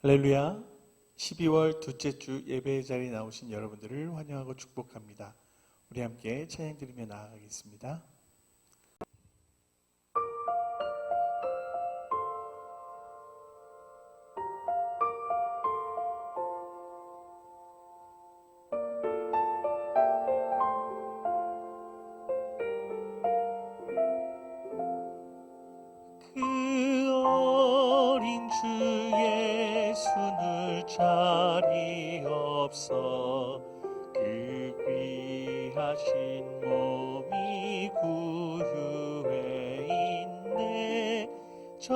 할렐루야. 12월 둘째 주 예배의 자리에 나오신 여러분들을 환영하고 축복합니다. 우리 함께 찬양 드리며 나아가겠습니다. 그 어린 주 예수를 자리 없어 그 귀하신 몸이 구유에 있네. 저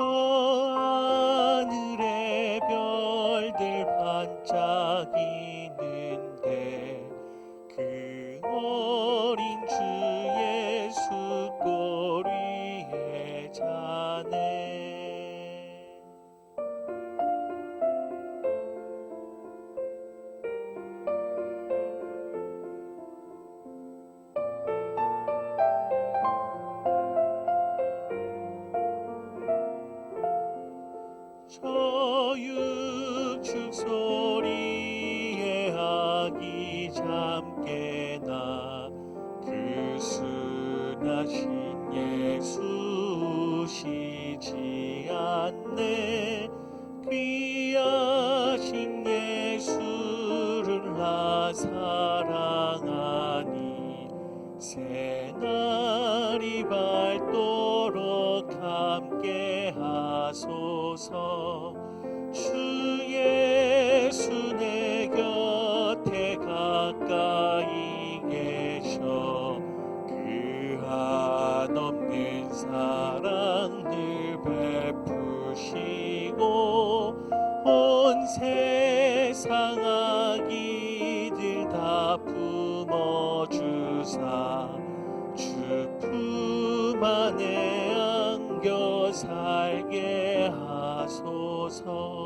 하늘의 별들 반짝이는데 그 어린 주 예수 골 위에 자네. 저 육축 소리에 아기 잠깨나 그 순하신 예수 우시지 않네. 귀하신 예수를 나 사랑하니 새날이 밝도록 함께 하소서. 주 예수 내 곁에 가까이 계셔 그 한없는 사랑을 베푸시고 온 세상 아기들 다 품어주사 주 품 안에 안겨 살게 하소서.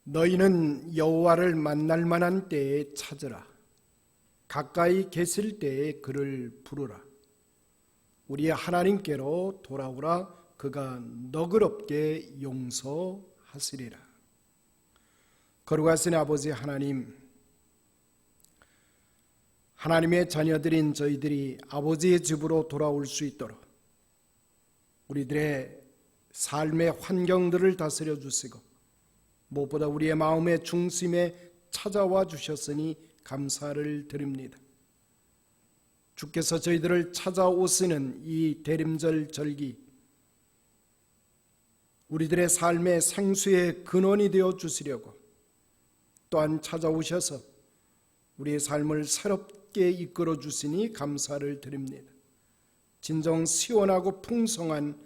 너희는 여호와를 만날 만한 때에 찾으라. 가까이 계실 때에 그를 부르라. 우리의 하나님께로 돌아오라. 그가 너그럽게 용서하시리라. 거룩하신 아버지 하나님, 하나님의 자녀들인 저희들이 아버지의 집으로 돌아올 수 있도록 우리들의 삶의 환경들을 다스려 주시고 무엇보다 우리의 마음의 중심에 찾아와 주셨으니 감사를 드립니다. 주께서 저희들을 찾아오시는 이 대림절 절기, 우리들의 삶의 생수의 근원이 되어 주시려고 또한 찾아오셔서 우리의 삶을 새롭게 이끌어 주시니 감사를 드립니다. 진정 시원하고 풍성한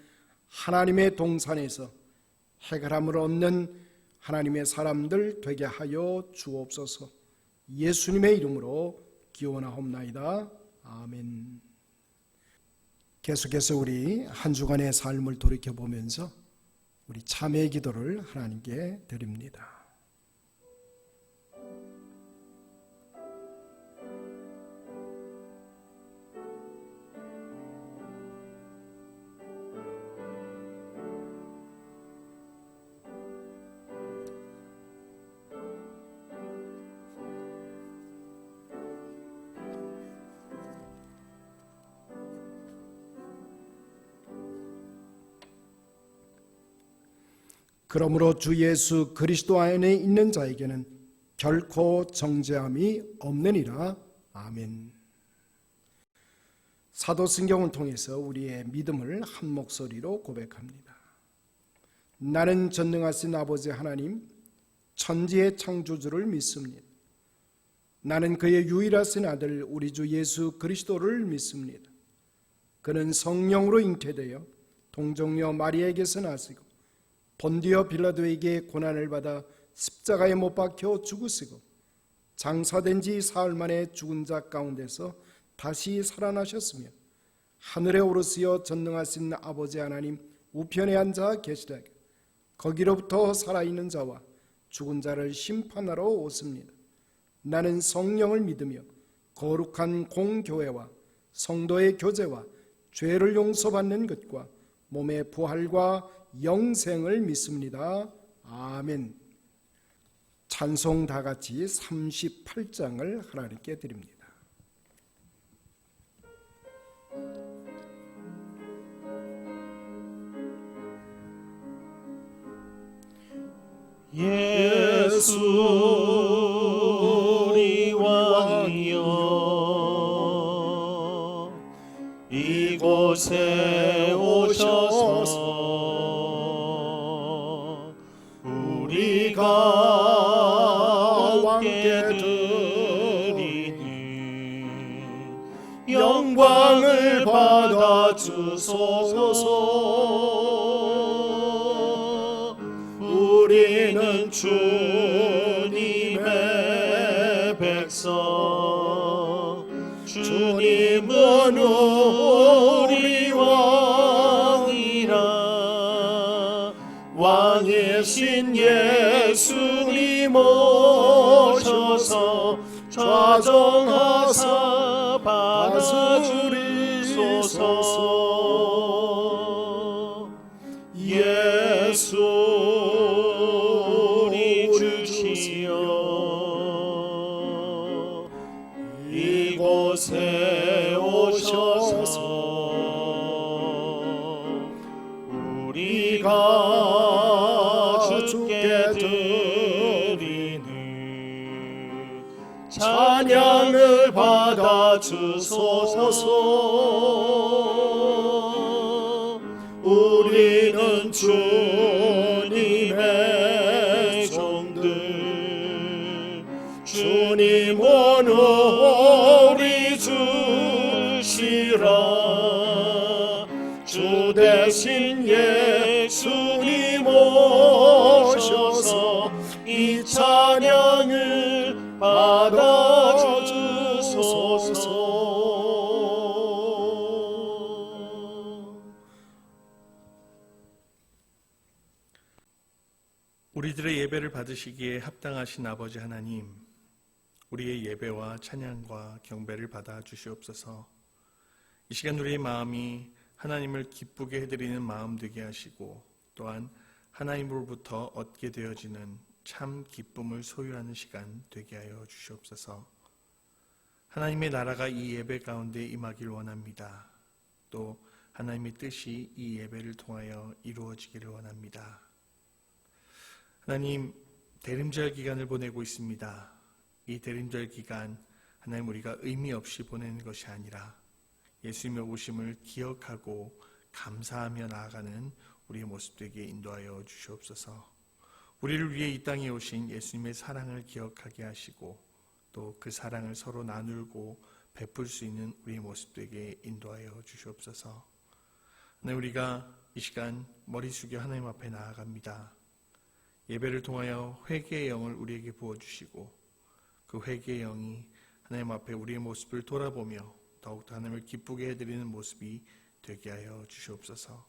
하나님의 동산에서 해결함을 얻는 하나님의 사람들 되게 하여 주옵소서. 예수님의 이름으로 기원하옵나이다. 아멘. 계속해서 우리 한 주간의 삶을 돌이켜보면서 우리 참회의 기도를 하나님께 드립니다. 그러므로 주 예수 그리스도 안에 있는 자에게는 결코 정죄함이 없느니라. 아멘. 사도신경을 통해서 우리의 믿음을 한 목소리로 고백합니다. 나는 전능하신 아버지 하나님, 천지의 창조주를 믿습니다. 나는 그의 유일하신 아들 우리 주 예수 그리스도를 믿습니다. 그는 성령으로 잉태되어 동정녀 마리아에게서 나시고 본디오 빌라도에게 고난을 받아 십자가에 못 박혀 죽으시고 장사된 지 사흘 만에 죽은 자 가운데서 다시 살아나셨으며 하늘에 오르시어 전능하신 아버지 하나님 우편에 앉아 계시다가 거기로부터 살아있는 자와 죽은 자를 심판하러 오십니다. 나는 성령을 믿으며 거룩한 공교회와 성도의 교제와 죄를 용서받는 것과 몸의 부활과 영생을 믿습니다. 아멘. 찬송 다 같이 38장을 하나님께 드립니다. 예수 우리 왕이여 이곳에 오셔서 우리가 함께 드리는 영광을 받아 주소서. 우리는 주님의 백성, 주님은 우리 왕이라. 왕이신 예수님 오셔서 좌정하사 받아주소서. 예수 우리 주시여 이곳에 오셔서 우리가 주께 드리는 찬양을 받아 주소서. 우리는 주님의 종들, 주님은 우리 주시라. 주 대신 예수님 오셔서 이 찬양을 받아 주소서. 우리들의 예배를 받으시기에 합당하신 아버지 하나님, 우리의 예배와 찬양과 경배를 받아 주시옵소서. 이 시간 우리의 마음이 하나님을 기쁘게 해드리는 마음 되게 하시고, 또한 하나님으로부터 얻게 되어지는 참 기쁨을 소유하는 시간 되게 하여 주시옵소서. 하나님의 나라가 이 예배 가운데 임하길 원합니다. 또 하나님의 뜻이 이 예배를 통하여 이루어지기를 원합니다. 하나님, 대림절 기간을 보내고 있습니다. 이 대림절 기간 하나님 우리가 의미 없이 보내는 것이 아니라 예수님의 오심을 기억하고 감사하며 나아가는 우리의 모습 되게 인도하여 주시옵소서. 우리를 위해 이 땅에 오신 예수님의 사랑을 기억하게 하시고 또 그 사랑을 서로 나누고 베풀 수 있는 우리의 모습 되게 인도하여 주시옵소서. 하나님, 우리가 이 시간 머리 숙여 하나님 앞에 나아갑니다. 예배를 통하여 회개의 영을 우리에게 부어주시고 그 회개의 영이 하나님 앞에 우리의 모습을 돌아보며 더욱더 하나님을 기쁘게 해드리는 모습이 되게 하여 주시옵소서.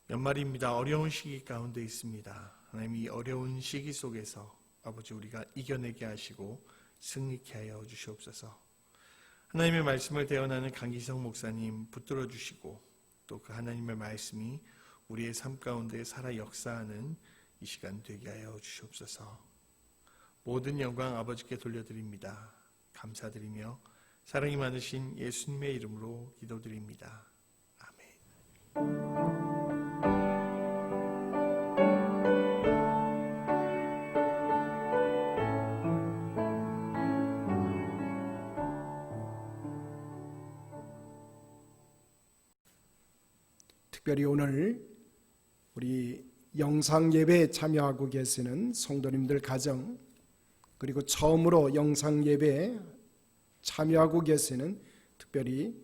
연말입니다. 어려운 시기 가운데 있습니다. 하나님, 이 어려운 시기 속에서 아버지 우리가 이겨내게 하시고 승리케 하여 주시옵소서. 하나님의 말씀을 대언하는 강기성 목사님 붙들어 주시고 또 그 하나님의 말씀이 우리의 삶 가운데 살아 역사하는 이 시간 되게 하여 주시옵소서. 모든 영광 아버지께 돌려드립니다. 감사드리며 사랑이 많으신 예수님의 이름으로 기도드립니다. 아멘. 특별히 오늘 우리 영상 예배에 참여하고 계시는 성도님들 가정, 그리고 처음으로 영상 예배에 참여하고 계시는 특별히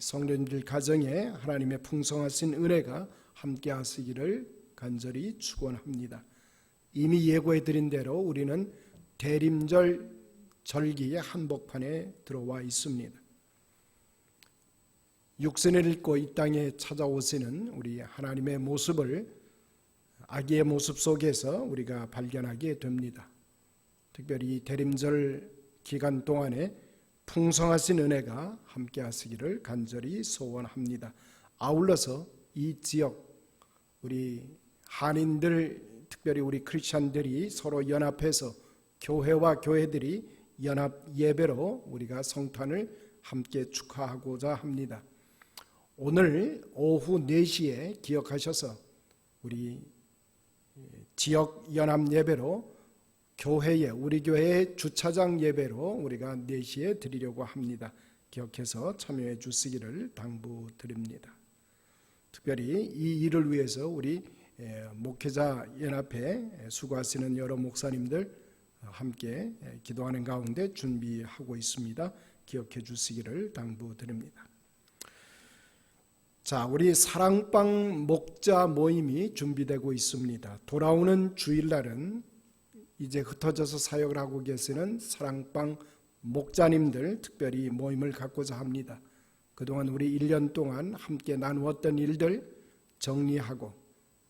성도님들 가정에 하나님의 풍성하신 은혜가 함께 하시기를 간절히 축원합니다. 이미 예고해드린 대로 우리는 대림절 절기의 한복판에 들어와 있습니다. 육신을 입고 이 땅에 찾아오시는 우리 하나님의 모습을 아기의 모습 속에서 우리가 발견하게 됩니다. 특별히 이 대림절 기간 동안에 풍성하신 은혜가 함께 하시기를 간절히 소원합니다. 아울러서 이 지역 우리 한인들 특별히 우리 크리스찬들이 서로 연합해서 교회와 교회들이 연합 예배로 우리가 성탄을 함께 축하하고자 합니다. 오늘 오후 4시에 기억하셔서 우리 지역 연합 예배로 교회에 우리 교회의 주차장 예배로 우리가 4시에 드리려고 합니다. 기억해서 참여해 주시기를 당부드립니다. 특별히 이 일을 위해서 우리 목회자 연합회 수고하시는 여러 목사님들 함께 기도하는 가운데 준비하고 있습니다. 기억해 주시기를 당부드립니다. 자, 우리 사랑방 목자 모임이 준비되고 있습니다. 돌아오는 주일날은 이제 흩어져서 사역을 하고 계시는 사랑방 목자님들 특별히 모임을 갖고자 합니다. 그동안 우리 1년 동안 함께 나누었던 일들 정리하고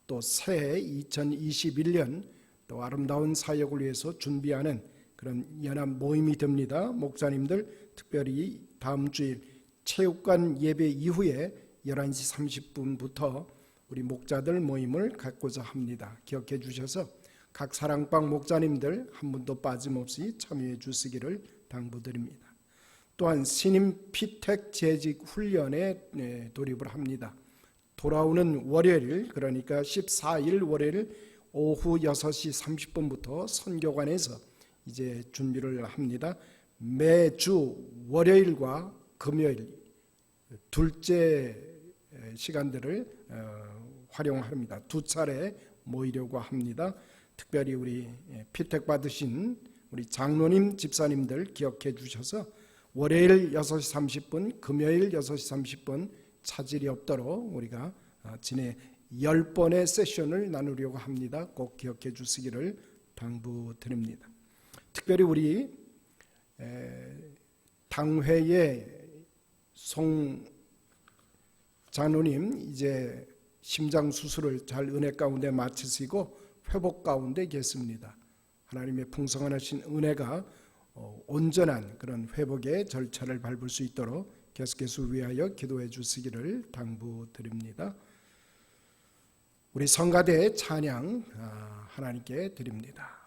또 새해 2021년 또 아름다운 사역을 위해서 준비하는 그런 연합 모임이 됩니다. 목사님들 특별히 다음 주일 체육관 예배 이후에 11시 30분부터 우리 목자들 모임을 갖고자 합니다. 기억해 주셔서 각 사랑방 목자님들 한 분도 빠짐없이 참여해 주시기를 당부드립니다. 또한 신임 피택 재직 훈련에 돌입을 합니다. 돌아오는 월요일 그러니까 14일 월요일 오후 6시 30분부터 선교관에서 이제 준비를 합니다. 매주 월요일과 금요일 둘째 시간들을 활용합니다. 2차례 모이려고 합니다. 특별히 우리 피택 받으신 우리 장로님 집사님들 기억해 주셔서 월요일 6시 30분 금요일 6시 30분 차질이 없도록 우리가 지내 10번의 세션을 나누려고 합니다. 꼭 기억해 주시기를 당부드립니다. 특별히 우리 당회의 송 장로님 이제 심장 수술을 잘 은혜 가운데 마치시고 회복 가운데 계십니다. 하나님의 풍성하신 은혜가 온전한 그런 회복의 절차를 밟을 수 있도록 계속해서 위하여 기도해 주시기를 당부드립니다. 우리 성가대 찬양 하나님께 드립니다.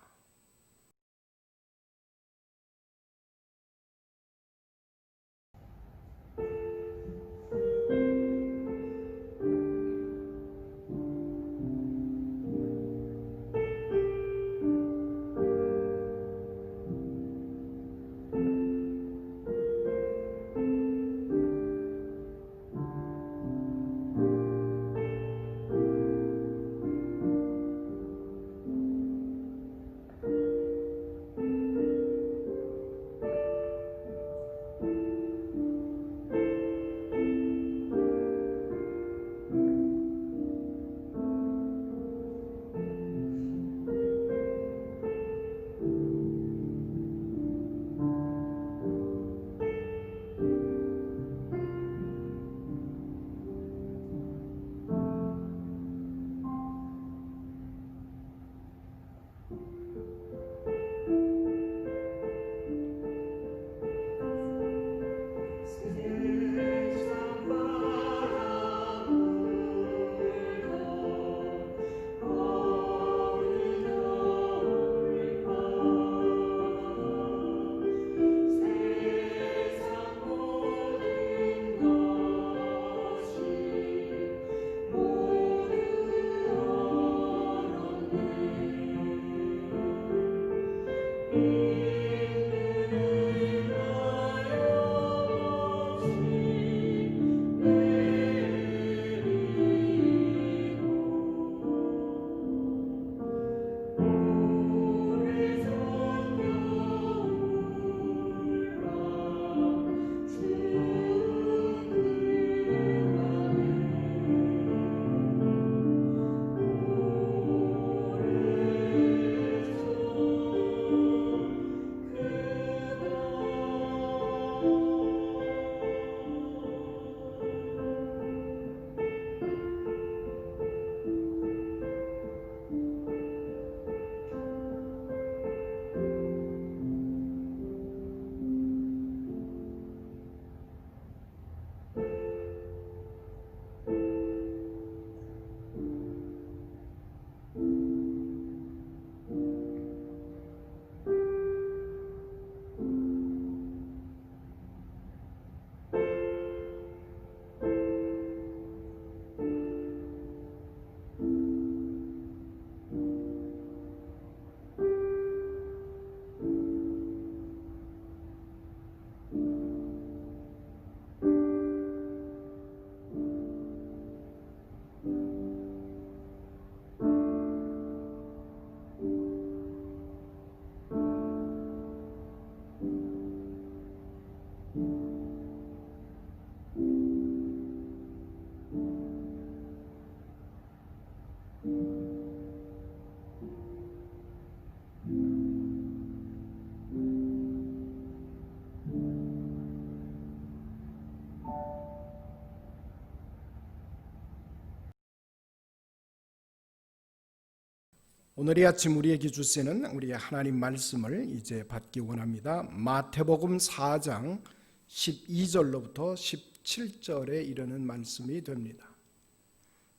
오늘 아침 우리에게 주시는 우리 하나님 말씀을 이제 받기 원합니다. 마태복음 4장 12절로부터 17절에 이르는 말씀이 됩니다.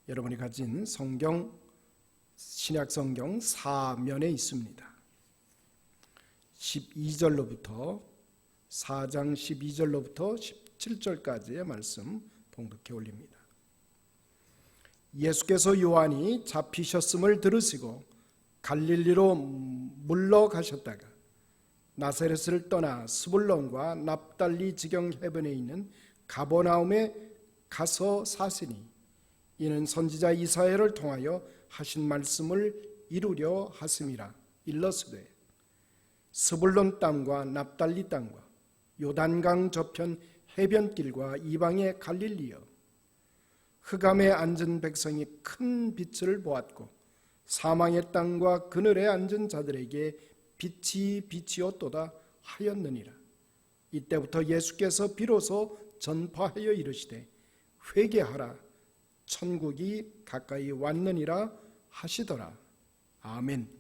여러분이 가진 성경, 신약 성경 4면에 있습니다. 12절로부터 4장 12절로부터 17절까지의 말씀 봉독해 올립니다. 예수께서 요한이 잡히셨음을 들으시고 갈릴리로 물러가셨다가 나사렛을 떠나 스불론과 납달리 지경 해변에 있는 가버나움에 가서 사시니 이는 선지자 이사야를 통하여 하신 말씀을 이루려 하심이라. 일러스되 스불론 땅과 납달리 땅과 요단강 저편 해변길과 이방의 갈릴리여, 흑암에 앉은 백성이 큰 빛을 보았고 사망의 땅과 그늘에 앉은 자들에게 빛이 비치었도다 하였느니라. 이때부터 예수께서 비로소 전파하여 이르시되 회개하라, 천국이 가까이 왔느니라 하시더라. 아멘.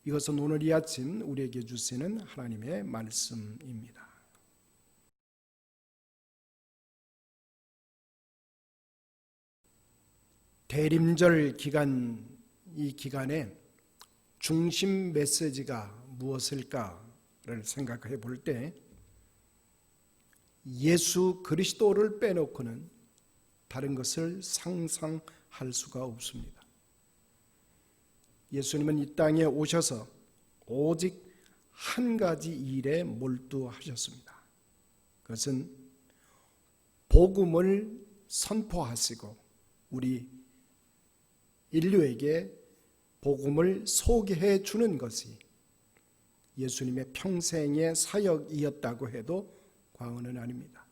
이것은 오늘 이 아침 우리에게 주시는 하나님의 말씀입니다. 대림절 기간, 이 기간에 중심 메시지가 무엇일까를 생각해 볼 때 예수 그리스도를 빼놓고는 다른 것을 상상할 수가 없습니다. 예수님은 이 땅에 오셔서 오직 한 가지 일에 몰두하셨습니다. 그것은 복음을 선포하시고 우리 인류에게 복음을 소개해 주는 것이 예수님의 평생의 사역이었다고 해도 과언은 아닙니다.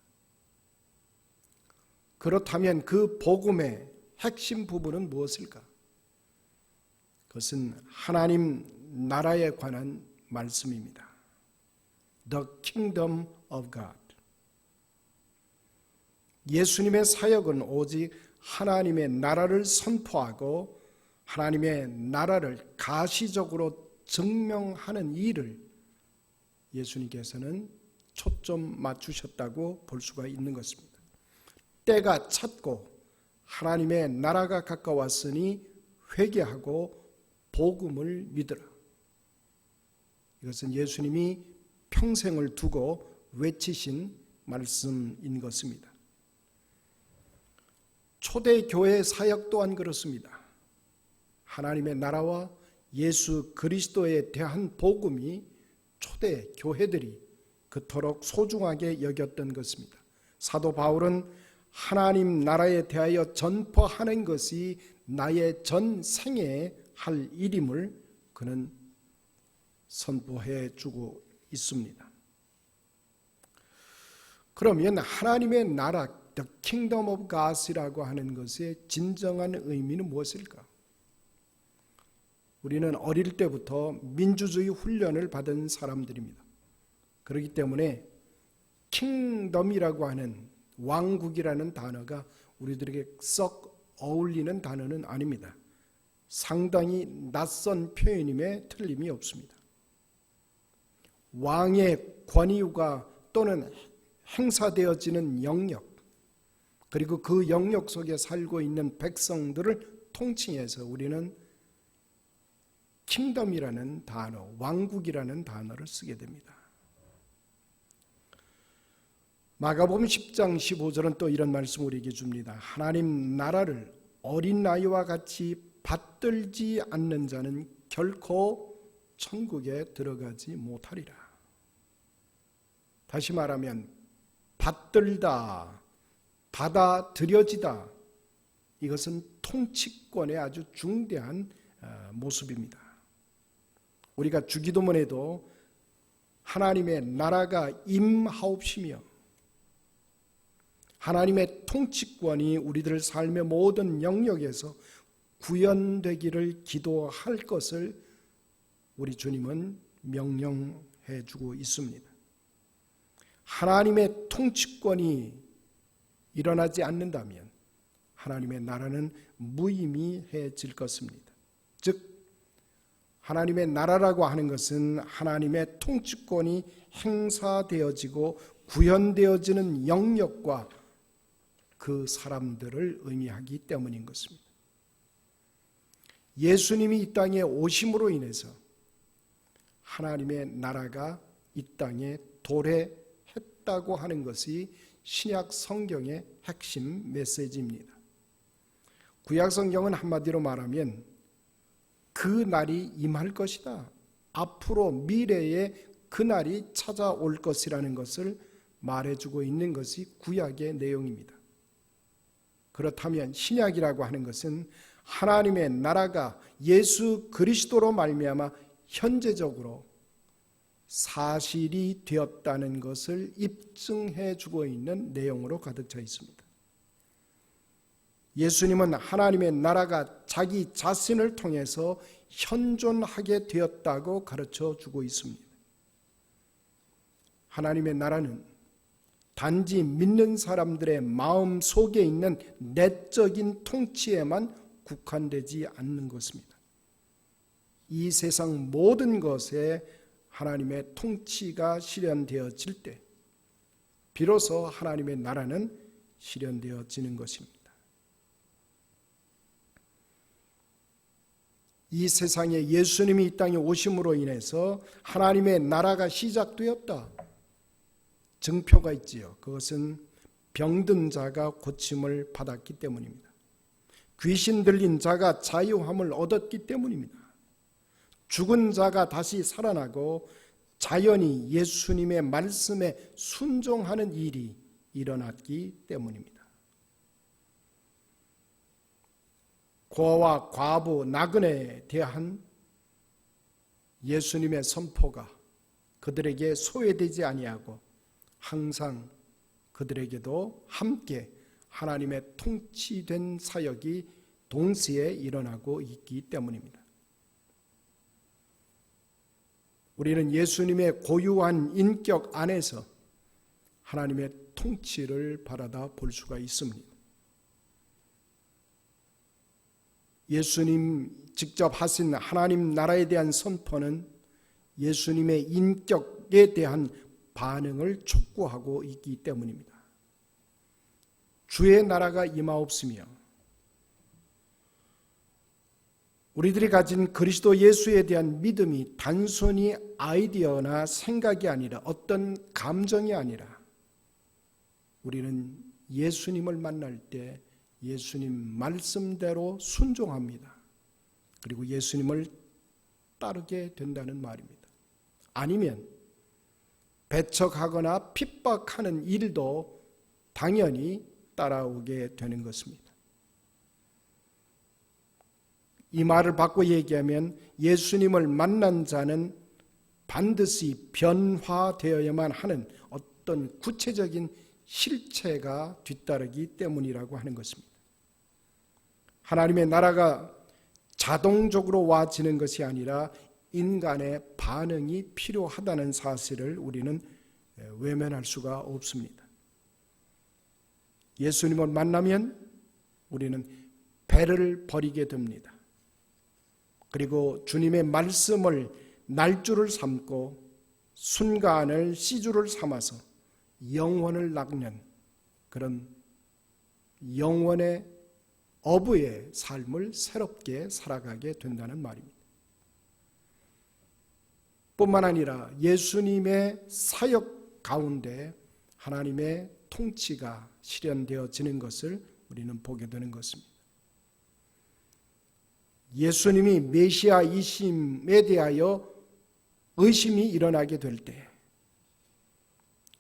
그렇다면 그 복음의 핵심 부분은 무엇일까? 그것은 하나님 나라에 관한 말씀입니다. The Kingdom of God. 예수님의 사역은 오직 하나님의 나라를 선포하고 하나님의 나라를 가시적으로 증명하는 일을 예수님께서는 초점 맞추셨다고 볼 수가 있는 것입니다. 때가 찼고 하나님의 나라가 가까웠으니 회개하고 복음을 믿으라. 이것은 예수님이 평생을 두고 외치신 말씀인 것입니다. 초대교회 사역 또한 그렇습니다. 하나님의 나라와 예수 그리스도에 대한 복음이 초대교회들이 그토록 소중하게 여겼던 것입니다. 사도 바울은 하나님 나라에 대하여 전파하는 것이 나의 전생에 할 일임을 그는 선포해 주고 있습니다. 그러면 하나님의 나라, The Kingdom of God이라고 하는 것의 진정한 의미는 무엇일까? 우리는 어릴 때부터 민주주의 훈련을 받은 사람들입니다. 그렇기 때문에 킹덤이라고 하는 왕국이라는 단어가 우리들에게 썩 어울리는 단어는 아닙니다. 상당히 낯선 표현임에 틀림이 없습니다. 왕의 권위가 또는 행사되어지는 영역, 그리고 그 영역 속에 살고 있는 백성들을 통칭해서 우리는 킹덤이라는 단어, 왕국이라는 단어를 쓰게 됩니다. 마가복음 10장 15절은 또 이런 말씀 우리에게 줍니다. 하나님 나라를 어린 아이와 같이 받들지 않는 자는 결코 천국에 들어가지 못하리라. 다시 말하면 받들다, 받아들여지다, 이것은 통치권의 아주 중대한 모습입니다. 우리가 주기도문에도 하나님의 나라가 임하옵시며 하나님의 통치권이 우리들 삶의 모든 영역에서 구현되기를 기도할 것을 우리 주님은 명령해 주고 있습니다. 하나님의 통치권이 일어나지 않는다면 하나님의 나라는 무의미해질 것입니다. 즉 하나님의 나라라고 하는 것은 하나님의 통치권이 행사되어지고 구현되어지는 영역과 그 사람들을 의미하기 때문인 것입니다. 예수님이 이 땅에 오심으로 인해서 하나님의 나라가 이 땅에 도래했다고 하는 것이 신약 성경의 핵심 메시지입니다. 구약 성경은 한마디로 말하면 그 날이 임할 것이다. 앞으로 미래에 그 날이 찾아올 것이라는 것을 말해주고 있는 것이 구약의 내용입니다. 그렇다면 신약이라고 하는 것은 하나님의 나라가 예수 그리스도로 말미암아 현재적으로 사실이 되었다는 것을 입증해 주고 있는 내용으로 가득 차 있습니다. 예수님은 하나님의 나라가 자기 자신을 통해서 현존하게 되었다고 가르쳐 주고 있습니다. 하나님의 나라는 단지 믿는 사람들의 마음 속에 있는 내적인 통치에만 국한되지 않는 것입니다. 이 세상 모든 것에 하나님의 통치가 실현되어질 때 비로소 하나님의 나라는 실현되어지는 것입니다. 이 세상에 예수님이 이 땅에 오심으로 인해서 하나님의 나라가 시작되었다. 증표가 있지요. 그것은 병든 자가 고침을 받았기 때문입니다. 귀신 들린 자가 자유함을 얻었기 때문입니다. 죽은 자가 다시 살아나고 자연히 예수님의 말씀에 순종하는 일이 일어났기 때문입니다. 고아와 과부, 나그네에 대한 예수님의 선포가 그들에게 소외되지 아니하고 항상 그들에게도 함께 하나님의 통치된 사역이 동시에 일어나고 있기 때문입니다. 우리는 예수님의 고유한 인격 안에서 하나님의 통치를 바라다 볼 수가 있습니다. 예수님 직접 하신 하나님 나라에 대한 선포는 예수님의 인격에 대한 반응을 촉구하고 있기 때문입니다. 주의 나라가 임하옵시며 우리들이 가진 그리스도 예수에 대한 믿음이 단순히 아이디어나 생각이 아니라 어떤 감정이 아니라 우리는 예수님을 만날 때 예수님 말씀대로 순종합니다. 그리고 예수님을 따르게 된다는 말입니다. 아니면 배척하거나 핍박하는 일도 당연히 따라오게 되는 것입니다. 이 말을 바꿔 얘기하면 예수님을 만난 자는 반드시 변화되어야만 하는 어떤 구체적인 실체가 뒤따르기 때문이라고 하는 것입니다. 하나님의 나라가 자동적으로 와지는 것이 아니라 인간의 반응이 필요하다는 사실을 우리는 외면할 수가 없습니다. 예수님을 만나면 우리는 배를 버리게 됩니다. 그리고 주님의 말씀을 날줄을 삼고 순간을 시주를 삼아서 영혼을 낚는 그런 영혼의 어부의 삶을 새롭게 살아가게 된다는 말입니다. 뿐만 아니라 예수님의 사역 가운데 하나님의 통치가 실현되어지는 것을 우리는 보게 되는 것입니다. 예수님이 메시아이심에 대하여 의심이 일어나게 될 때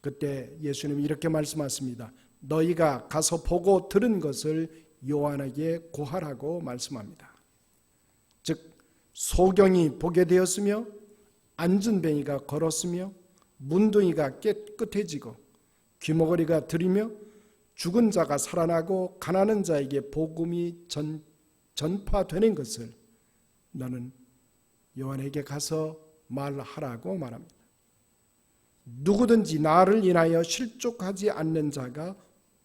그때 예수님이 이렇게 말씀하십니다. 너희가 가서 보고 들은 것을 요한에게 고하라고 말씀합니다. 즉 소경이 보게 되었으며 안전뱅이가 걸었으며 문둥이가 깨끗해지고 귀머거리가 들이며 죽은 자가 살아나고 가난한 자에게 복음이 전파되는 것을 너는 요한에게 가서 말하라고 말합니다. 누구든지 나를 인하여 실족하지 않는 자가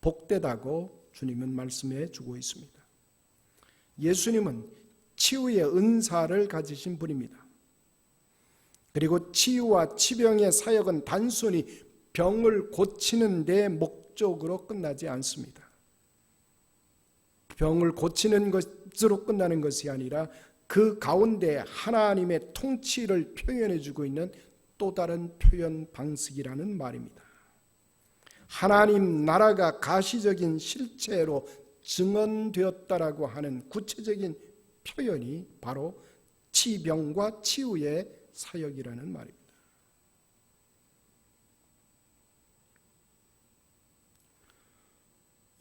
복되다고 주님은 말씀해 주고 있습니다. 예수님은 치유의 은사를 가지신 분입니다. 그리고 치유와 치병의 사역은 단순히 병을 고치는 데 목적으로 끝나지 않습니다. 병을 고치는 것으로 끝나는 것이 아니라 그 가운데 하나님의 통치를 표현해주고 있는 또 다른 표현 방식이라는 말입니다. 하나님 나라가 가시적인 실체로 증언되었다라고 하는 구체적인 표현이 바로 치병과 치유의 사역이라는 말입니다.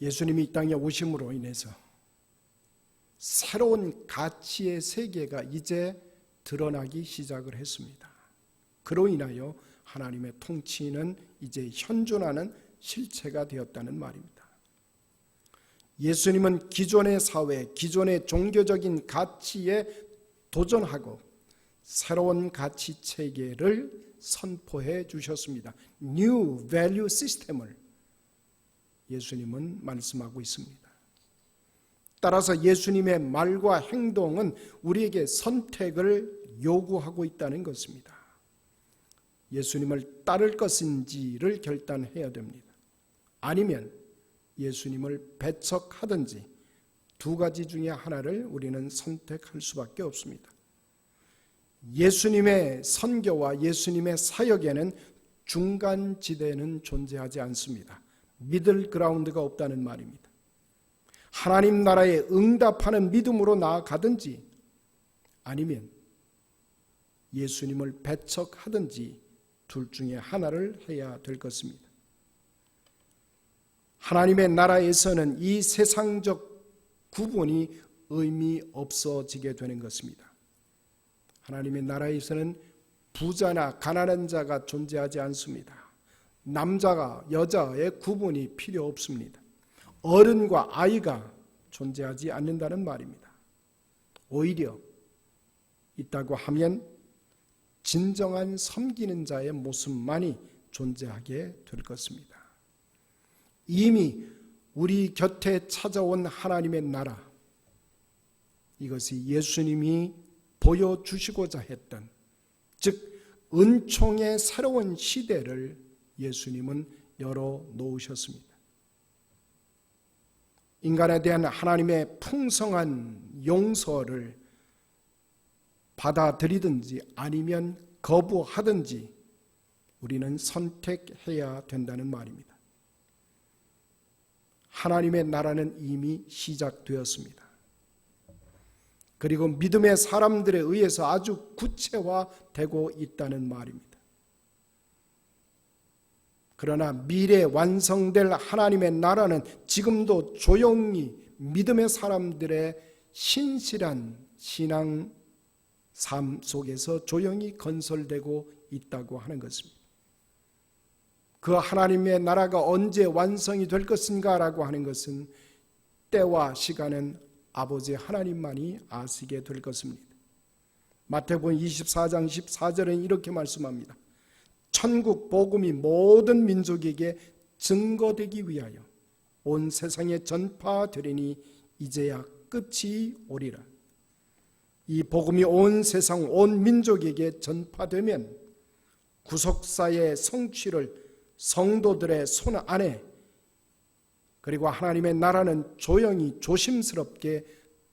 예수님이 이 땅에 오심으로 인해서 새로운 가치의 세계가 이제 드러나기 시작을 했습니다. 그로 인하여 하나님의 통치는 이제 현존하는 실체가 되었다는 말입니다. 예수님은 기존의 사회, 기존의 종교적인 가치에 도전하고 새로운 가치 체계를 선포해 주셨습니다. New Value System을 예수님은 말씀하고 있습니다. 따라서 예수님의 말과 행동은 우리에게 선택을 요구하고 있다는 것입니다. 예수님을 따를 것인지를 결단해야 됩니다. 아니면 예수님을 배척하든지 두 가지 중에 하나를 우리는 선택할 수밖에 없습니다. 예수님의 선교와 예수님의 사역에는 중간지대는 존재하지 않습니다. 미들 그라운드가 없다는 말입니다. 하나님 나라에 응답하는 믿음으로 나아가든지 아니면 예수님을 배척하든지 둘 중에 하나를 해야 될 것입니다. 하나님의 나라에서는 이 세상적 구분이 의미 없어지게 되는 것입니다. 하나님의 나라에서는 부자나 가난한 자가 존재하지 않습니다. 남자가 여자의 구분이 필요 없습니다. 어른과 아이가 존재하지 않는다는 말입니다. 오히려 있다고 하면 진정한 섬기는 자의 모습만이 존재하게 될 것입니다. 이미 우리 곁에 찾아온 하나님의 나라, 이것이 예수님이 보여주시고자 했던, 즉 은총의 새로운 시대를 예수님은 열어놓으셨습니다. 인간에 대한 하나님의 풍성한 용서를 받아들이든지 아니면 거부하든지 우리는 선택해야 된다는 말입니다. 하나님의 나라는 이미 시작되었습니다. 그리고 믿음의 사람들에 의해서 아주 구체화되고 있다는 말입니다. 그러나 미래에 완성될 하나님의 나라는 지금도 조용히 믿음의 사람들의 신실한 신앙 삶 속에서 조용히 건설되고 있다고 하는 것입니다. 그 하나님의 나라가 언제 완성이 될 것인가라고 하는 것은 때와 시간은 아버지 하나님만이 아시게 될 것입니다. 마태복음 24장 14절은 이렇게 말씀합니다. 천국 복음이 모든 민족에게 증거되기 위하여 온 세상에 전파되리니 이제야 끝이 오리라. 이 복음이 온 세상 온 민족에게 전파되면 구속사의 성취를 성도들의 손 안에, 그리고 하나님의 나라는 조용히 조심스럽게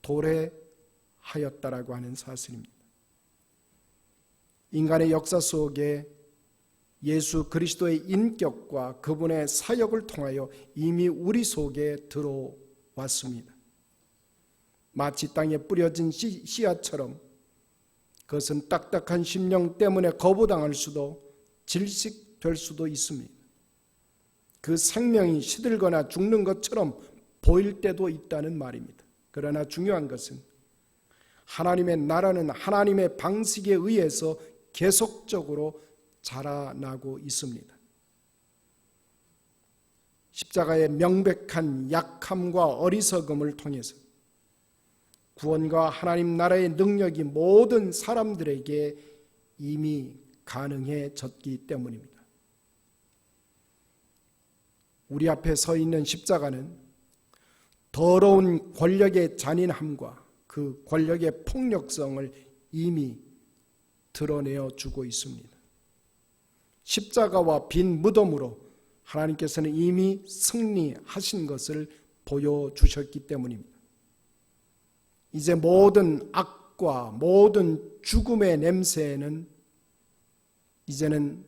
도래하였다라고 하는 사실입니다. 인간의 역사 속에 예수 그리스도의 인격과 그분의 사역을 통하여 이미 우리 속에 들어왔습니다. 마치 땅에 뿌려진 씨앗처럼 그것은 딱딱한 심령 때문에 거부당할 수도 질식될 수도 있습니다. 그 생명이 시들거나 죽는 것처럼 보일 때도 있다는 말입니다. 그러나 중요한 것은 하나님의 나라는 하나님의 방식에 의해서 계속적으로 자라나고 있습니다. 십자가의 명백한 약함과 어리석음을 통해서 구원과 하나님 나라의 능력이 모든 사람들에게 이미 가능해졌기 때문입니다. 우리 앞에 서 있는 십자가는 더러운 권력의 잔인함과 그 권력의 폭력성을 이미 드러내어 주고 있습니다. 십자가와 빈 무덤으로 하나님께서는 이미 승리하신 것을 보여주셨기 때문입니다. 이제 모든 악과 모든 죽음의 냄새는 이제는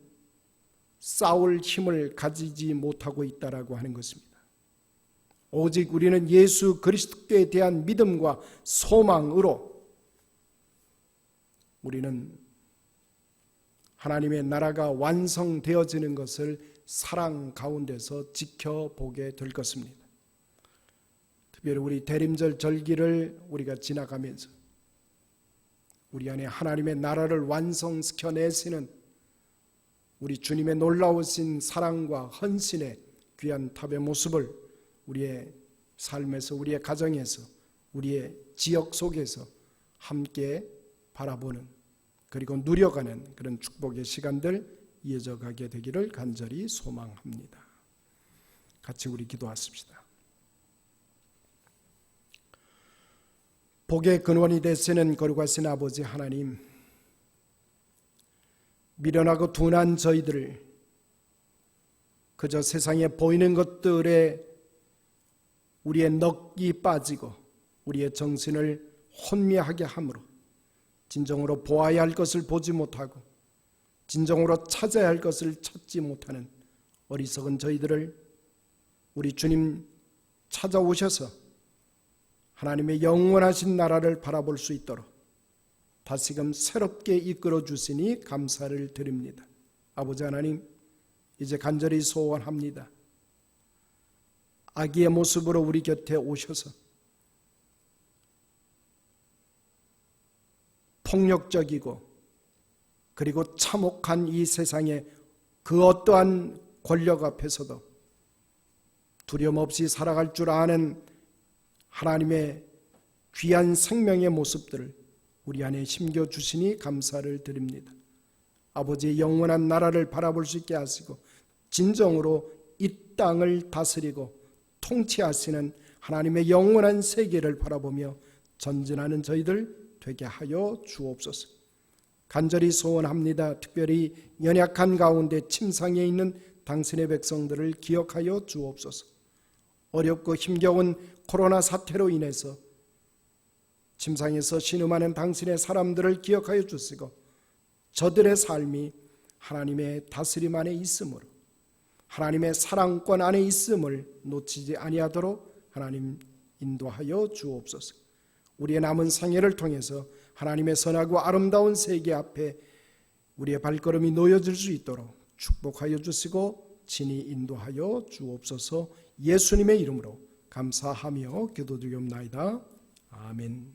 싸울 힘을 가지지 못하고 있다라고 하는 것입니다. 오직 우리는 예수 그리스도에 대한 믿음과 소망으로 우리는 하나님의 나라가 완성되어지는 것을 사랑 가운데서 지켜보게 될 것입니다. 특별히 우리 대림절 절기를 우리가 지나가면서 우리 안에 하나님의 나라를 완성시켜내시는 우리 주님의 놀라우신 사랑과 헌신의 귀한 탑의 모습을 우리의 삶에서, 우리의 가정에서, 우리의 지역 속에서 함께 바라보는, 그리고 누려가는 그런 축복의 시간들 이어져 가게 되기를 간절히 소망합니다. 같이 우리 기도하십시다. 복의 근원이 되시는 거룩하신 아버지 하나님, 미련하고 둔한 저희들을 그저 세상에 보이는 것들에 우리의 넋이 빠지고 우리의 정신을 혼미하게 함으로 진정으로 보아야 할 것을 보지 못하고 진정으로 찾아야 할 것을 찾지 못하는 어리석은 저희들을 우리 주님 찾아오셔서 하나님의 영원하신 나라를 바라볼 수 있도록 다시금 새롭게 이끌어 주시니 감사를 드립니다. 아버지 하나님, 이제 간절히 소원합니다. 아기의 모습으로 우리 곁에 오셔서 폭력적이고 그리고 참혹한 이 세상의 그 어떠한 권력 앞에서도 두려움 없이 살아갈 줄 아는 하나님의 귀한 생명의 모습들을 우리 안에 심겨주시니 감사를 드립니다. 아버지의 영원한 나라를 바라볼 수 있게 하시고 진정으로 이 땅을 다스리고 통치하시는 하나님의 영원한 세계를 바라보며 전진하는 저희들 되게 하여 주옵소서. 간절히 소원합니다. 특별히 연약한 가운데 침상에 있는 당신의 백성들을 기억하여 주옵소서. 어렵고 힘겨운 코로나 사태로 인해서 침상에서 신음하는 당신의 사람들을 기억하여 주시고 저들의 삶이 하나님의 다스림 안에 있으므로 하나님의 사랑권 안에 있음을 놓치지 아니하도록 하나님 인도하여 주옵소서. 우리의 남은 생애를 통해서 하나님의 선하고 아름다운 세계 앞에 우리의 발걸음이 놓여질 수 있도록 축복하여 주시고 친히 인도하여 주옵소서. 예수님의 이름으로 감사하며 기도드리옵나이다. 아멘.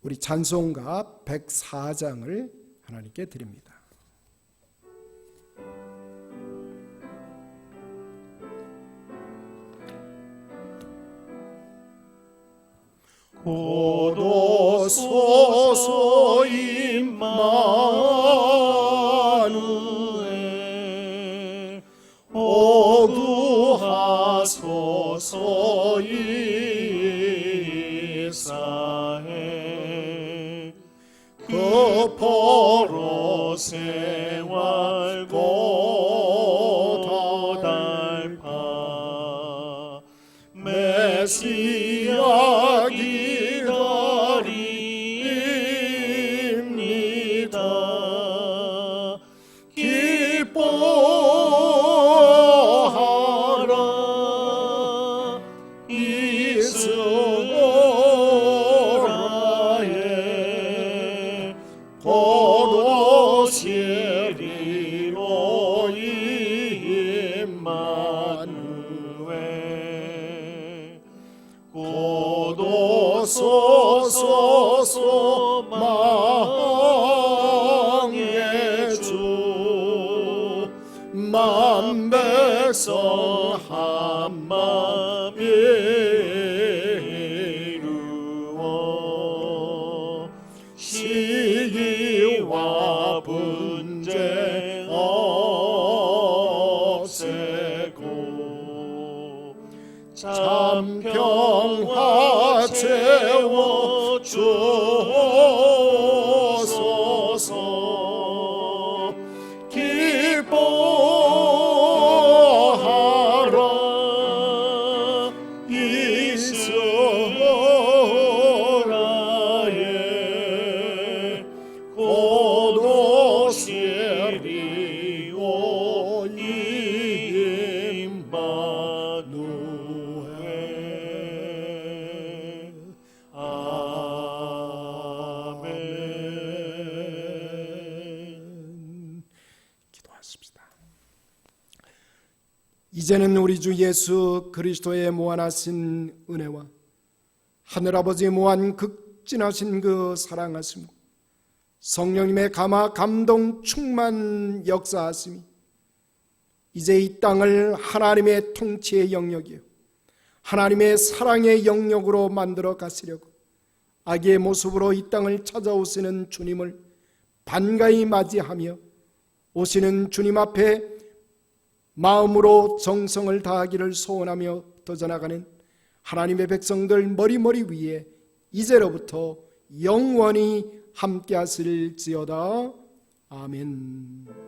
우리 찬송가 104장을 하나님께 드립니다. 고도소서 임마누엘 오구하소서 이스라엘 그 포로 생활 고달파 메시아 기다립니다. 기뻐하라 이스라엘 고도시리로 임마누엘 고도소서 소망의 주 만백성 한마음 이루어 시기와 분쟁 없애고 참평화 채워 주소서 이제는 우리 주 예수 그리스도의 무한하신 은혜와 하늘아버지의 무한 극진하신 그 사랑하심, 성령님의 감화 감동 충만 역사하심이 이제 이 땅을 하나님의 통치의 영역이요 하나님의 사랑의 영역으로 만들어 가시려고 아기의 모습으로 이 땅을 찾아오시는 주님을 반가이 맞이하며 오시는 주님 앞에 마음으로 정성을 다하기를 소원하며 도전하가는 하나님의 백성들 머리 위에 이제로부터 영원히 함께 하실지어다. 아멘.